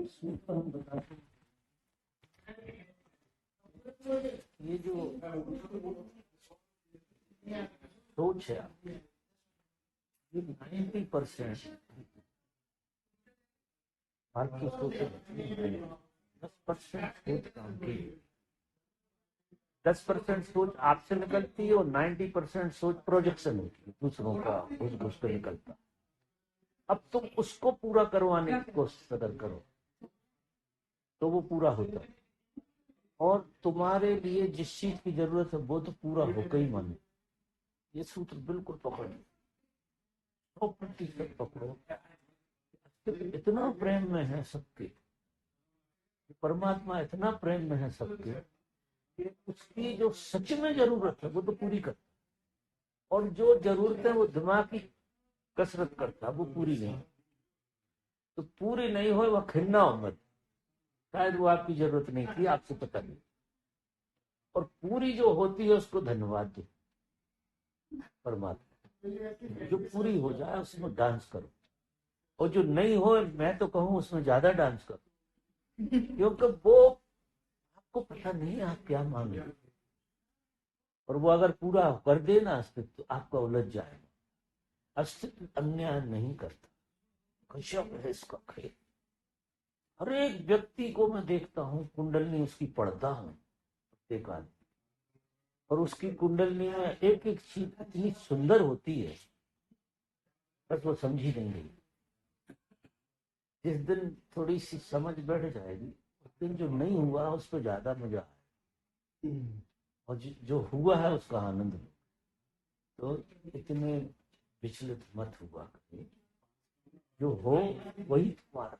सूत्र हम बताते हैं। ये जो सोच है ये 90% फालतू सोच है। 10% सोच काम की, 10% सोच आपसे निकलती है और 90% सोच प्रोजेक्शन होती है, दूसरों का घुस घुस के निकलता। अब तुम उसको पूरा करवाने की कोशिश अगर करो तो वो पूरा होता है, और तुम्हारे लिए जिस चीज की जरूरत है वो तो पूरा होकर ही मानो। ये सूत्र बिल्कुल पकड़ो, 100% पकड़ो। इतना प्रेम में है सबके, परमात्मा इतना प्रेम में है सबके कि उसकी जो सच में जरूरत है वो तो पूरी करता, और जो जरूरत है वो दिमाग की कसरत करता वो पूरी नहीं। तो पूरी नहीं हो वह खिन्ना हो मत, शायद वो आपकी जरूरत नहीं थी, आपसे पता नहीं। और पूरी जो होती है उसको धन्यवाद दो परमात्मा। जो पूरी हो जाए उसमें डांस करो, और जो नहीं हो मैं तो कहूँ उसमें ज्यादा डांस करो, क्योंकि वो आपको पता नहीं आप क्या मांगे, और वो अगर पूरा कर देना अस्तित्व तो आपका उलझ जाएगा। अस्तित्व अन्याय नहीं करता, गजब है इसका खेल। हर एक व्यक्ति को मैं देखता हूँ, कुंडलनी उसकी पढ़ता हूँ प्रत्येक आदमी, और उसकी कुंडलनी में एक एक चीज इतनी सुंदर होती है, बस वो समझी नहीं गई। जिस दिन थोड़ी सी समझ बैठ जाएगी उस दिन जो नहीं हुआ उस पर ज्यादा मजा है, और जो हुआ है उसका आनंद लो। तो इतने विचलित मत हुआ कभी, जो हो वही तुम्हारा,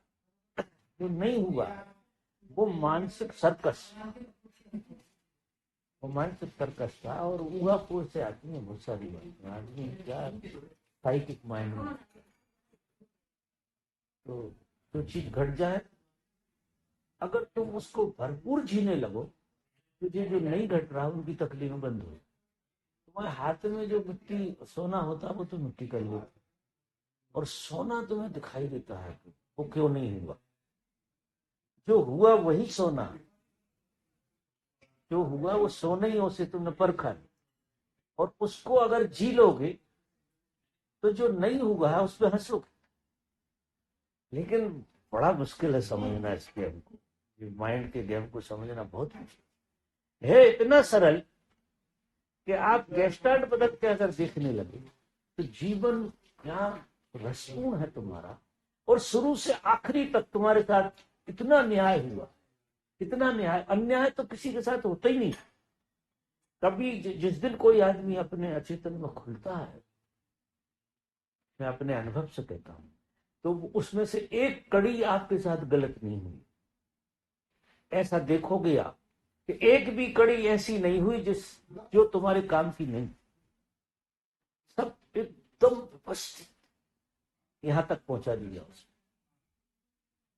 जो नहीं हुआ वो मानसिक सर्कस, वो मानसिक सर्कस था। और ऊहापोह से आती है बहुत सारी बातें, आदमी क्या साइकिक माइंड में। तो जो चीज घट जाए अगर तुम उसको भरपूर जीने लगो, तुझे जो नहीं घट रहा उनकी तकलीफें बंद हो। तुम्हारे हाथ में जो मिट्टी सोना होता है वो तो मिट्टी कर लेता, और सोना तुम्हें दिखाई देता है वो क्यों नहीं हुआ। जो हुआ वही सोना, जो हुआ वो सोना ही, उसे तुमने परखा, और उसको अगर जी लोगे तो जो नहीं हुआ है उस पर हंसोगे। लेकिन बड़ा मुश्किल है समझना इस गेम को, ये माइंड के गेम को समझना बहुत मुश्किल है। इतना सरल कि आप गेस्टार्ट बदल के अगर देखने लगे तो जीवन क्या रसपूर्ण है तुम्हारा, और शुरू से आखिरी तक तुम्हारे साथ इतना न्याय हुआ, इतना न्याय। अन्याय तो किसी के साथ होता ही नहीं। कभी जिस दिन कोई आदमी अपने अचेतन में खुलता है, मैं अपने अनुभव से कहता हूं, तो उसमें से एक कड़ी आपके साथ गलत नहीं हुई। ऐसा देखोगे आप कि एक भी कड़ी ऐसी नहीं हुई जो तुम्हारे काम की नहीं, सब एकदम व्यवस्थित यहां तक पहुंचा दिया उसने।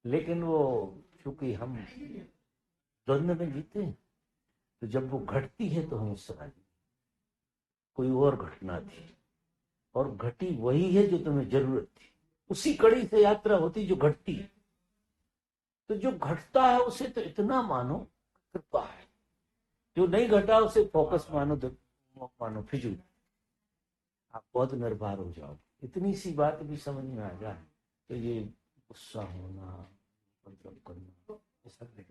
लेकिन वो चूंकि हम द्वंद्व में जीते हैं, तो जब वो घटती है तो हम इस तरह कोई और घटना थी, और घटी वही है जो तुम्हें जरूरत थी। उसी कड़ी से यात्रा होती जो घटती है। तो जो घटता है उसे तो इतना मानो कृपा है, जो नहीं घटा उसे फोकस मानो, मानो फिजूल। आप बहुत निर्भर हो जाओ। इतनी सी बात भी समझ में आ जाए तो ये गुस्सा होना, मतलब करना, ऐसा नहीं,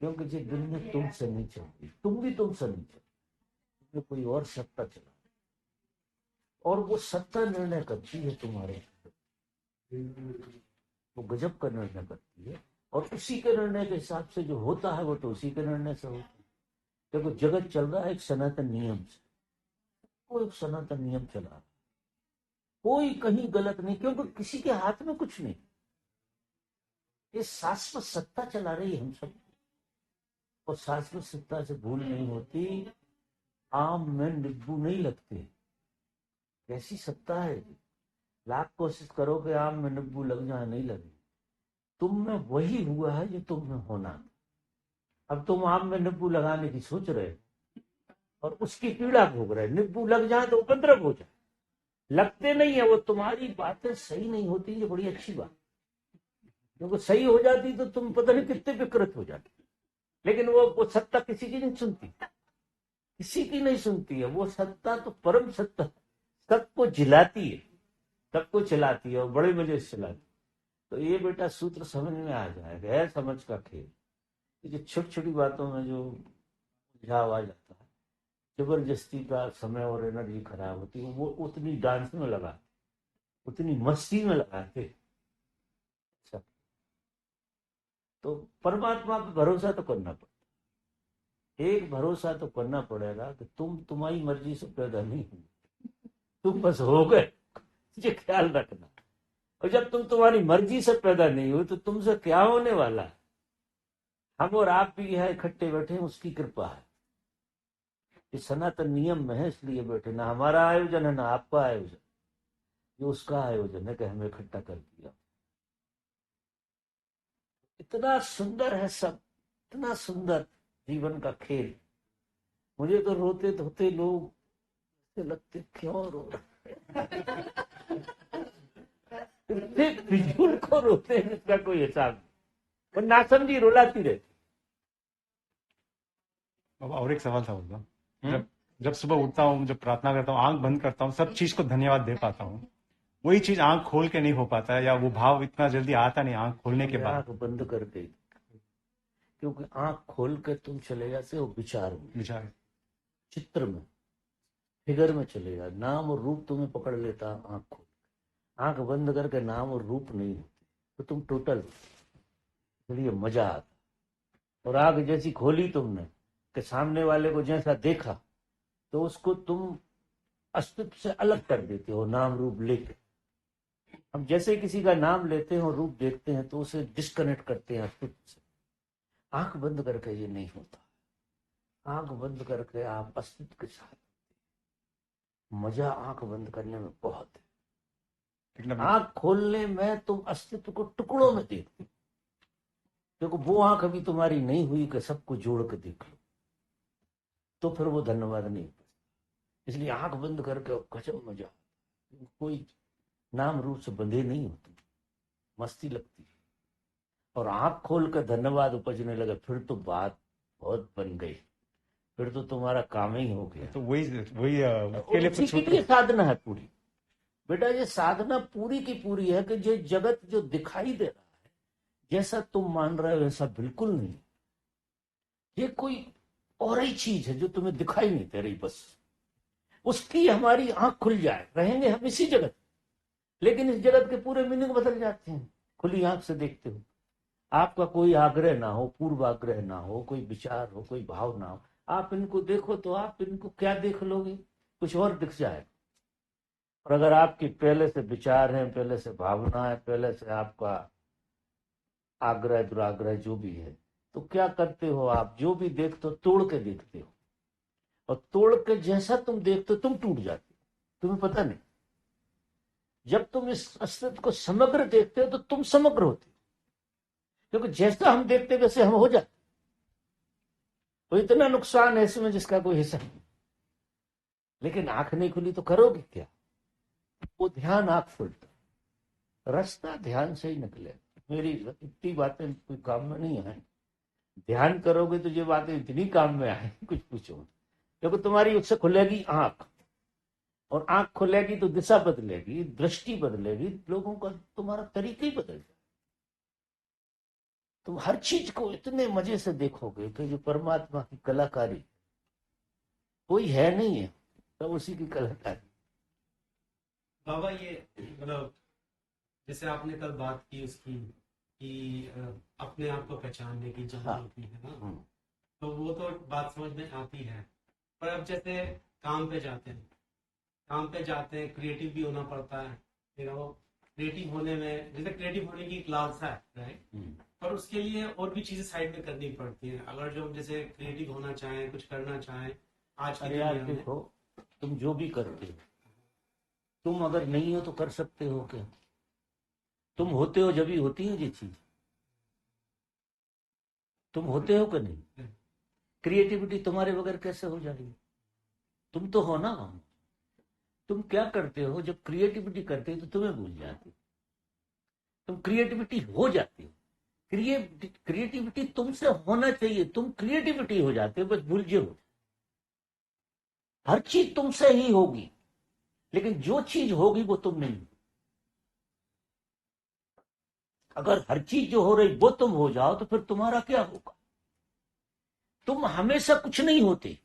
क्योंकि जो दुनिया तुमसे नहीं चलती, तुम भी तुमसे नहीं चलती, कोई और सत्ता चला, और वो सत्ता निर्णय करती है तुम्हारे, वो गजब का निर्णय करती है। और उसी के निर्णय के हिसाब से जो होता है वो तो उसी के निर्णय से होता है। देखो जगत चल रहा है एक सनातन नियम से, वो एक सनातन नियम चला, कोई कहीं गलत नहीं, क्योंकि किसी के हाथ में कुछ नहीं। ये शाश्वत सत्ता चला रही है हम सब, और शाश्वत सत्ता से भूल नहीं होती। आम में नींबू नहीं लगते, कैसी सत्ता है। लाख कोशिश करो कि आम में नींबू लग जाए, नहीं लगे। तुम में वही हुआ है जो तुम में होना। अब तुम आम में नींबू लगाने की सोच रहे और उसकी पीड़ा भोग रहे। नींबू लग जाए तो उपद्रव हो जाए, लगते नहीं है। वो तुम्हारी बातें सही नहीं होती, ये बड़ी अच्छी बात। क्योंकि सही हो जाती तो तुम पता नहीं कितने विकृत हो जाते। लेकिन वो सत्ता किसी की नहीं सुनती, किसी की नहीं सुनती है। वो सत्ता तो परम सत्ता, सबको जिलाती है, सबको चिल्लाती है और बड़े मजे से चिल्लाती। तो ये बेटा सूत्र समझ में आ जाएगा, है समझ का खेल। ये छोटी छोटी बातों में जो उलझाव आ जाता है, जबरदस्ती का समय और एनर्जी खराब होती है, वो उतनी डांस में लगा, उतनी मस्ती में लगाते। अच्छा, तो परमात्मा पे भरोसा तो करना पड़ता। एक भरोसा तो करना पड़ेगा कि तुम्हारी मर्जी से पैदा नहीं हुए, तुम बस हो गए, ये ख्याल रखना। और जब तुम्हारी मर्जी से पैदा नहीं हुए तो तुमसे क्या होने वाला है? हम और आप भी यहाँ इकट्ठे बैठे हैं, उसकी कृपा है। ये सनातन नियम में है, इसलिए बैठे। ना हमारा आयोजन है ना आपका आयोजन, ये उसका आयोजन है कि हमें इकट्ठा कर दिया। इतना सुंदर है सब, इतना सुंदर जीवन का खेल। मुझे तो रोते धोते लोग लगते क्यों रो रहे फिजूल को रोते हैं, इसका कोई हिसाब नहीं। पर नासमझी रुलाती रहती। और एक सवाल था उनका, जब जब सुबह उठता हूँ, जब प्रार्थना करता हूँ, आंख बंद करता हूँ, सब चीज को धन्यवाद दे पाता हूँ, वही चीज आंख खोल के नहीं हो पाता है, या वो भाव इतना जल्दी आता नहीं आंख खोलने के बाद। आंख बंद करके, क्योंकि आंख खोल के तुम चले जाते हो विचार में, चित्र में, फिगर में चले जाते। नाम और रूप तुम्हें पकड़ लेता आंख खोल। आंख बंद करके नाम और रूप नहीं होते तो तुम टोटल, इसलिए मजा आता। और आंख जैसी खोली तुमने कि सामने वाले को जैसा देखा तो उसको तुम अस्तित्व से अलग कर देते हो, नाम रूप लेके। हम जैसे किसी का नाम लेते हैं और रूप देखते हैं तो उसे डिस्कनेक्ट करते हैं अस्तित्व से। आंख बंद करके ये नहीं होता। आंख बंद करके आप अस्तित्व के साथ, मजा आंख बंद करने में बहुत है। आंख खोलने में तुम अस्तित्व को टुकड़ों में देखते हो, क्योंकि वो आंख अभी तुम्हारी नहीं हुई कि सबको जोड़ के देख लो, तो फिर वो धन्यवाद नहीं हो। इसलिए आंख बंद करके गजब मजा, कोई नाम रूप से बंधे नहीं होते, मस्ती लगती है। और आंख खोल कर धन्यवाद उपजने लगे, फिर तो बात बहुत बन गई, फिर तो तुम्हारा काम ही हो गया। तो वही उसी के लिए साधना है पूरी। बेटा ये साधना पूरी की पूरी है कि जो जगत जो दिखाई दे रहा है, जैसा तुम मान रहे हो वैसा बिल्कुल नहीं। ये कोई और ही चीज है जो तुम्हें दिखाई नहीं दे रही, बस उसकी हमारी आंख खुल जाए, रहेंगे हम इसी जगत। लेकिन इस जगत के पूरे मीनिंग बदल जाते हैं खुली आंख से देखते हो। आपका कोई आग्रह ना हो, पूर्वाग्रह ना हो, कोई विचार हो, कोई भाव ना हो, आप इनको देखो तो आप इनको क्या देख लोगे, कुछ और दिख जाए। और अगर आपकी पहले से विचार है, पहले से भावना है, पहले से आपका आग्रह दुराग्रह जो भी है, तो क्या करते हो आप? जो भी देखते हो तोड़ के देखते हो, और तोड़ के जैसा तुम देखते हो तुम टूट जाते हो, तुम्हें पता नहीं। जब तुम इस अस्तित्व को समग्र देखते हो तो तुम समग्र होते हो, क्योंकि जैसा हम देखते वैसे हम हो जाते। तो इतना नुकसान है इसमें जिसका कोई हिस्सा नहीं। लेकिन आंख नहीं खुली तो करोगे क्या? वो ध्यान आंख खुलता, रास्ता ध्यान से ही निकले। मेरी इतनी बातें कोई काम में नहीं आए, ध्यान करोगे तो ये बातें इतनी काम में आए कुछ पूछो। क्योंकि तुम्हारी उससे खुलेगी आंख, और आंख खुलेगी तो दिशा बदलेगी, दृष्टि बदलेगी, लोगों का तुम्हारा तरीका ही बदल जाए। तुम हर चीज को इतने मजे से देखोगे कि जो परमात्मा की कलाकारी कोई है नहीं है, तो उसी की कलाकारी। बाबा ये मतलब जैसे आपने कल बात की उसकी कि अपने आप को पहचानने की जहाँ होती है ना, तो वो तो बात समझ में आती है। पर अब जैसे काम पे जाते हैं क्रिएटिव भी होना पड़ता है, क्रिएटिव होने में, जैसे क्रिएटिव होने की क्लास है राइट, पर उसके लिए और भी चीजें साइड में करनी पड़ती है। अगर जो जैसे क्रिएटिव होना चाहें, कुछ करना चाहें आज की दुनिया में, देखो तुम जो भी करते हो, तुम अगर नहीं हो तो कर सकते हो क्या? तुम होते हो जब ही होती है ये चीज। तुम होते हो कि नहीं? क्रिएटिविटी तुम्हारे बगैर कैसे हो जाएगी? तुम तो हो ना। तुम क्या करते हो जब क्रिएटिविटी करते हो तो तुम्हें भूल जाते, तुम क्रिएटिविटी हो जाती हो। क्रिएटिविटी तुमसे होना चाहिए, तुम क्रिएटिविटी हो जाते हो, बस भूल हो। हर चीज तुमसे ही होगी, लेकिन जो चीज होगी वो तुम नहीं। अगर हर चीज जो हो रही वो तुम हो जाओ तो फिर तुम्हारा क्या होगा? तुम हमेशा कुछ नहीं होते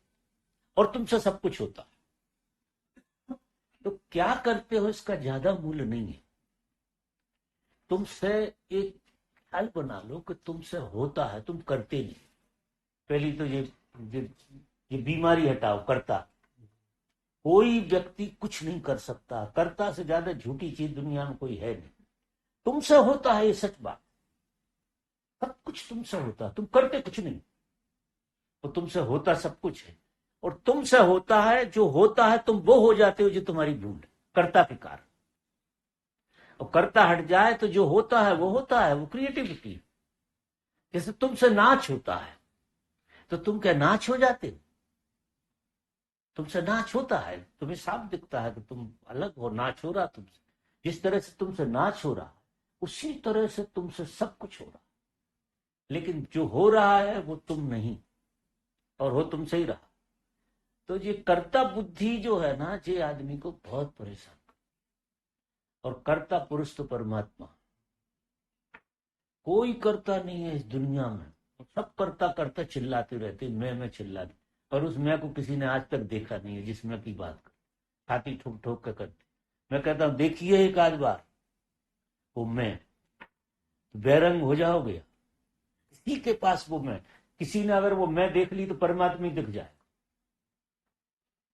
और तुमसे सब कुछ होता है। तो क्या करते हो इसका ज्यादा मूल्य नहीं है। तुमसे एक ख्याल बना लो कि तुमसे होता है, तुम करते नहीं। पहली तो ये बीमारी हटाओ, करता। कोई व्यक्ति कुछ नहीं कर सकता, कर्ता से ज्यादा झूठी चीज दुनिया में कोई है नहीं। तुमसे होता है, ये सच बात। सब कुछ तुमसे होता है, तुम करते कुछ नहीं, और तुमसे होता सब कुछ है। और तुमसे होता है, जो होता है तुम वो हो जाते हो जो तुम्हारी भूल है, कर्ता के कारण। और कर्ता हट जाए तो जो होता है वो होता है, वो क्रिएटिविटी। जैसे तुमसे नाच होता है तो तुम क्या नाच हो जाते हो? तुमसे नाच होता है, तुम्हें साफ दिखता है कि तुम अलग हो, नाच हो रहा तुमसे। जिस तरह से तुमसे नाच हो रहा उसी तरह से तुमसे सब कुछ हो रहा, लेकिन जो हो रहा है वो तुम नहीं, और हो तुमसे ही रहा। तो ये कर्ता बुद्धि जो है ना, ये आदमी को बहुत परेशान कर। और कर्ता पुरुष तो परमात्मा, कोई कर्ता नहीं है इस दुनिया में। सब कर्ता करता चिल्लाते रहते, मैं चिल्लाते, और उस मैं को किसी ने आज तक देखा नहीं है जिस मैं की बात कर छाती ठोक ठोक कर करते। मैं कहता हूं देखिए एक आध बार वो मैं, बेरंग हो जाओगे। किसी के पास वो मैं, किसी ने अगर वो मैं देख ली तो परमात्मा दिख जाए।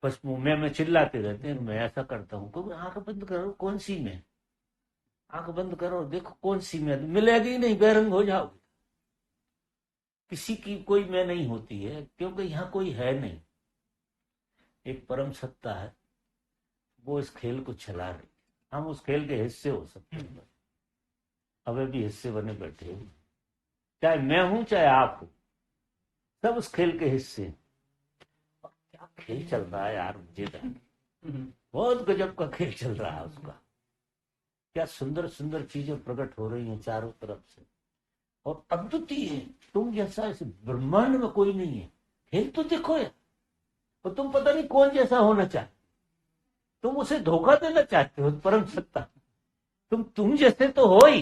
बस वो मैं चिल्लाते रहते हैं, मैं ऐसा करता हूँ। क्योंकि आंख बंद करो, कौन सी मैं, आंख बंद करो, देखो कौन सी मैं, मिलेगी नहीं, बेरंग हो जाओगे। किसी की कोई मैं नहीं होती है, क्योंकि यहाँ कोई है नहीं। एक परम सत्ता है, वो इस खेल को चला रही। हम उस खेल के हिस्से हो सकते हैं, अभी भी हिस्से बने बैठे हो। चाहे मैं हूं चाहे आप हो, सब उस खेल के हिस्से। क्या खेल चल रहा है यार, मुझे बहुत गजब का खेल चल रहा है उसका। क्या सुंदर सुंदर चीजें प्रकट हो रही हैं चारों तरफ से, और अद्वितीय है। तुम जैसा इस ब्रह्मांड में कोई नहीं है। खेल तो देखो यार, और तुम पता नहीं कौन जैसा होना चाहते, तुम उसे धोखा देना चाहते हो। परम सत्ता, तुम जैसे तो हो ही,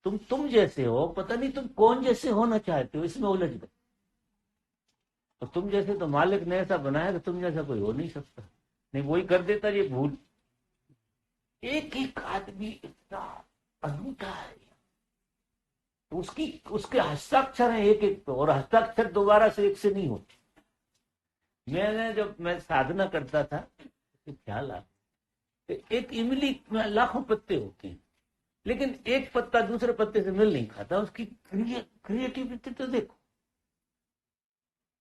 तुम जैसे हो, पता नहीं तुम कौन जैसे होना चाहते हो, इसमें उलझ गए। और तुम जैसे तो मालिक ने ऐसा बनाया कि तुम जैसा कोई हो नहीं सकता, नहीं वही कर देता ये भूल। एक एक आदमी इतना अनूठा है, उसके हस्ताक्षर हैं एक एक पे, और हस्ताक्षर दोबारा से एक से नहीं होते। जब मैं साधना करता था तो ख्याल आ, एक इमली में लाखों पत्ते होते हैं, लेकिन एक पत्ता दूसरे पत्ते से मिल नहीं खाता। उसकी क्रिएटिविटी तो देखो,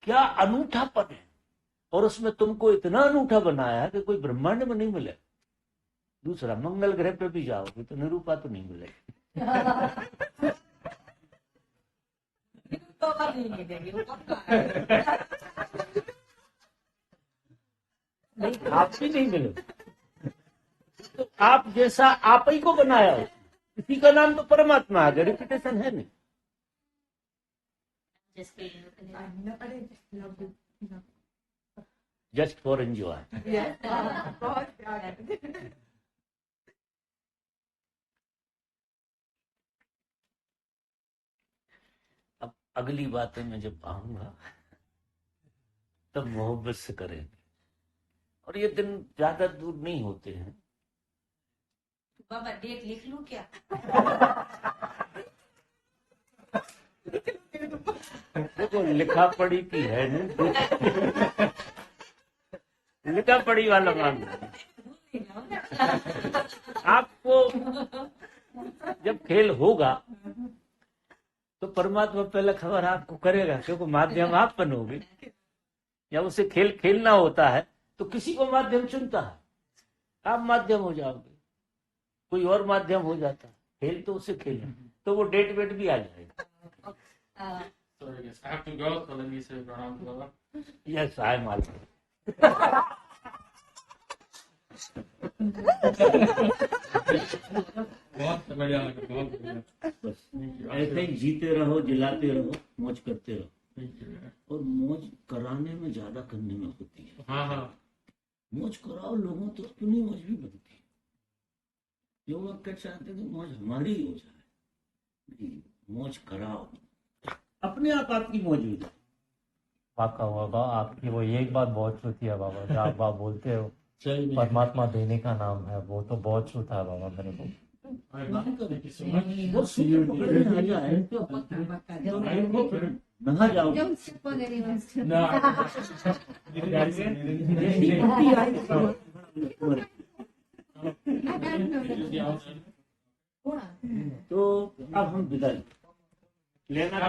क्या अनूठापन है। और उसमें तुमको इतना अनूठा बनाया कि कोई ब्रह्मांड में नहीं मिले। दूसरा, मंगल ग्रह पे भी जाओगे तो निरूपा तो नहीं मिलेगी। नहीं, आप भी नहीं मिले। तो आप जैसा आप ही को बनाया हो, इसी का नाम तो परमात्मा है, रिपीटेशन है नहीं। Just for enjoy. अब अगली बातें मैं जब आऊंगा तब मोहब्बत से करेंगे, और ये दिन ज्यादा दूर नहीं होते हैं। बाबा डेट लिख लूं क्या? देखो लिखा पढ़ी की है नहीं, लिखा पढ़ी वाला मान आपको। जब खेल होगा तो परमात्मा पहले खबर आपको करेगा, क्योंकि माध्यम आप बनोगे। या उसे खेल खेलना होता है तो किसी को माध्यम चुनता है, आप माध्यम हो जाओगे, कोई और माध्यम हो जाता है। खेल तो उसे खेलना, तो वो डेट वेट भी आ जाएगा। So I guess I have to go, so let me say pranam to Baba. Yes, I मालूम। बहुत बढ़िया लगा, बहुत बढ़िया। बस Thank you. ऐसे ही जीते रहो, जिलाते रहो, मौज करते रहो। Thank you. और मौज कराने में ज्यादा करने में होती है। हाँ हाँ मौज कराओ लोगों तो अपनी मौज भी बनती है। लोग अक्सर चाहते हैं कि मौज हमारी हो जाए, नहीं, मौज कराओ, अपने आप आपकी मौज हो जाए। वाका हुआ बाबा, आपकी वो एक बात बहुत छूती है बाबा, जो आप बोलते हो सही में। परमात्मा देने का नाम है, वो तो बहुत छूता है बाबा मेरे को। Thank you so much. वो See you. सुख पकड़ने आ जाए तो देखो, नहा जाओ। No. तो अब हम विदा लेना